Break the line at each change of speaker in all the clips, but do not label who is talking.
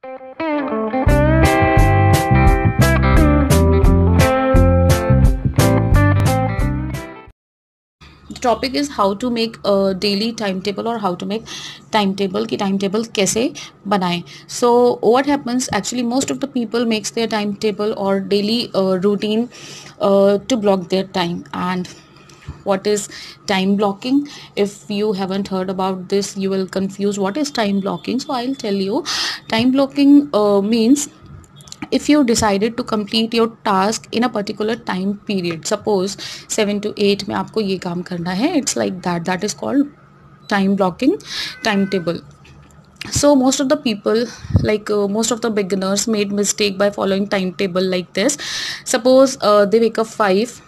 The topic is how to make a daily timetable, or how to make timetable ki timetable kaise banaye. So what happens, actually most of the people makes their timetable or daily routine to block their time. And what is time blocking? If you haven't heard about this, you will confuse what is time blocking. So I'll tell you. Time blocking means if you decided to complete your task in a particular time period, suppose 7 to 8 में आपको ये काम करना है, it's like that. That is called time blocking timetable. So most of the people, like most of the beginners made mistake by following timetable like this. Suppose they wake up 5,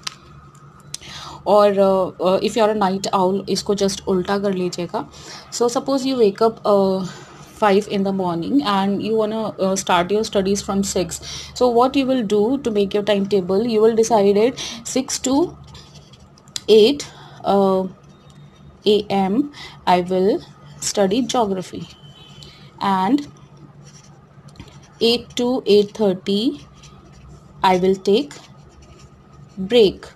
और if you are a night owl, इसको just उल्टा कर लीजिएगा. So suppose you wake up 5 in the morning and you want to start your studies from 6. So what you will do to make your timetable, you will decide it 6 to 8 a.m. I will study geography, and 8 to 8:30 I will take break.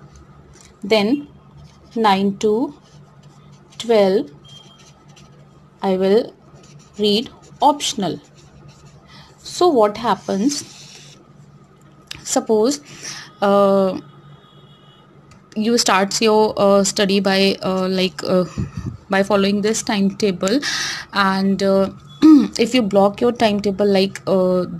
Then 9 to 12 I will read optional. So what happens, suppose you start your study by by following this timetable, and if you block your timetable like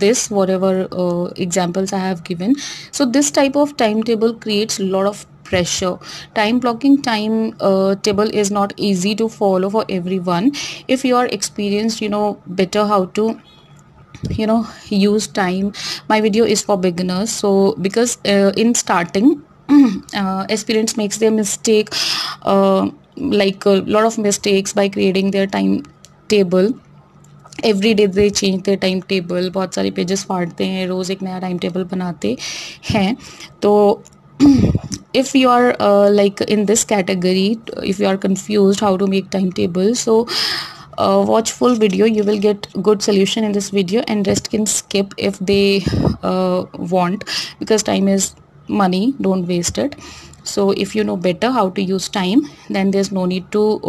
this, whatever examples I have given, so this type of timetable creates a lot of pressure. Time blocking time table is not easy to follow for everyone. If you are experienced, you know better how to use time. My video is for beginners. So because in starting experience makes their mistake, like a lot of mistakes by creating their time table. Every day they change their time table, बहुत सारे pages फाड़ते हैं, रोज़ एक नया time table बनाते हैं. तो if you are like in this category, if you are confused how to make timetable, so watch full video. You will get good solution in this video, and rest can skip if they want, because time is money, don't waste it. So if you know better how to use time, then there's no need to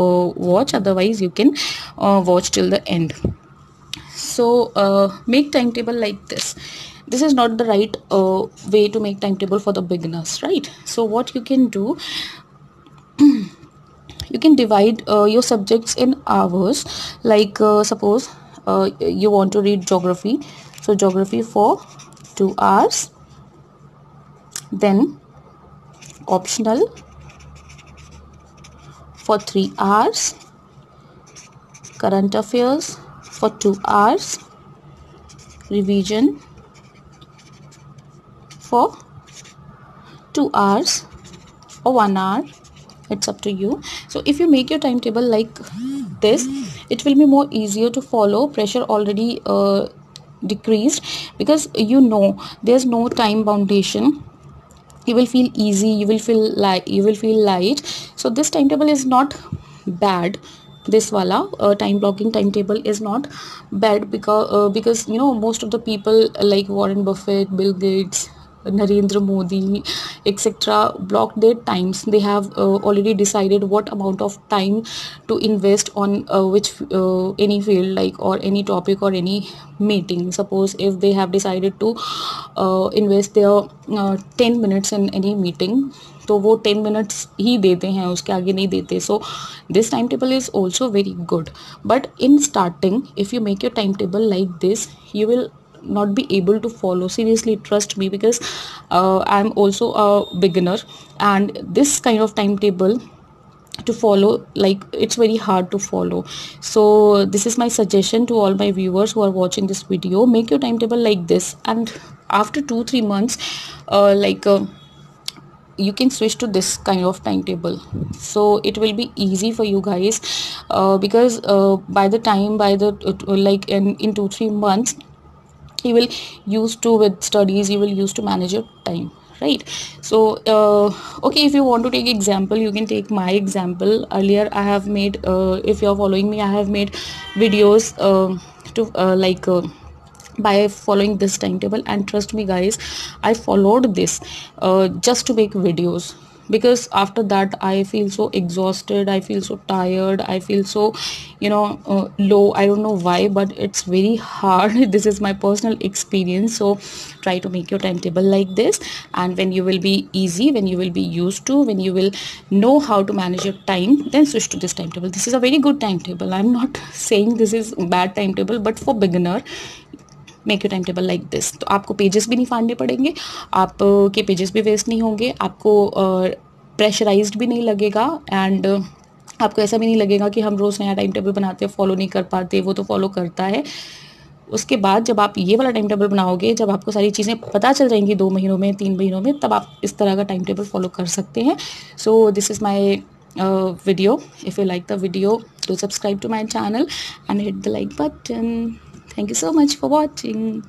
watch, otherwise you can watch till the end. So make timetable like this. This is not the right way to make timetable for the beginners, right? So what you can do, you can divide your subjects in hours. Like suppose you want to read geography, so geography for 2 hours, then optional for 3 hours, current affairs for 2 hours, revision for 2 hours or 1 hour. It's up to you. So if you make your timetable like this, it will be more easier to follow. Pressure already decreased, because there's no time foundation. You will feel easy, you will feel light. So this timetable is not bad. This wala time blocking timetable is not bad, because most of the people like Warren Buffett, Bill Gates, Narendra Modi, etc. block their times. They have already decided what amount of time to invest on which any field, like, or any topic or any meeting. Suppose if they have decided to invest their 10 minutes in any meeting, तो वो 10 minutes ही देते हैं, उसके आगे नहीं देते. So this timetable is also very good. But in starting, if you make your timetable like this, you will not be able to follow. Seriously, trust me, because I'm also a beginner, and this kind of timetable to follow, like, it's very hard to follow. So this is my suggestion to all my viewers who are watching this video. Make your timetable like this, and after 2-3 months you can switch to this kind of timetable. So it will be easy for you guys, because by in 2-3 months you will used to with studies, you will used to manage your time, right? So okay, if you want to take example, you can take my example. Earlier I have made, if you are following me, I have made videos to by following this timetable. And trust me guys, I followed this just to make videos, because after that I feel so exhausted, I feel so tired, I feel so low. I don't know why, but it's very hard. This is my personal experience. So try to make your timetable like this, and when you will be easy, when you will be used to, when you will know how to manage your time, then switch to this timetable. This is a very good timetable. I'm not saying this is bad timetable, but for beginner, make your time table like this. तो आपको pages भी नहीं फाड़ने पड़ेंगे, आपके pages भी waste नहीं होंगे, आपको प्रेशराइज्ड भी नहीं लगेगा, एंड आपको ऐसा भी नहीं लगेगा कि हम रोज़ नया टाइम टेबल बनाते हैं, फॉलो नहीं कर पाते, वो तो फॉलो करता है. उसके बाद जब आप ये वाला टाइम टेबल बनाओगे, जब आपको सारी चीज़ें पता चल जाएंगी 2 महीनों में, 3 महीनों में, तब आप इस तरह का टाइम टेबल फॉलो कर सकते हैं. So this is my video. If you like the video, do subscribe to my channel and hit the like button. Thank you so much for watching.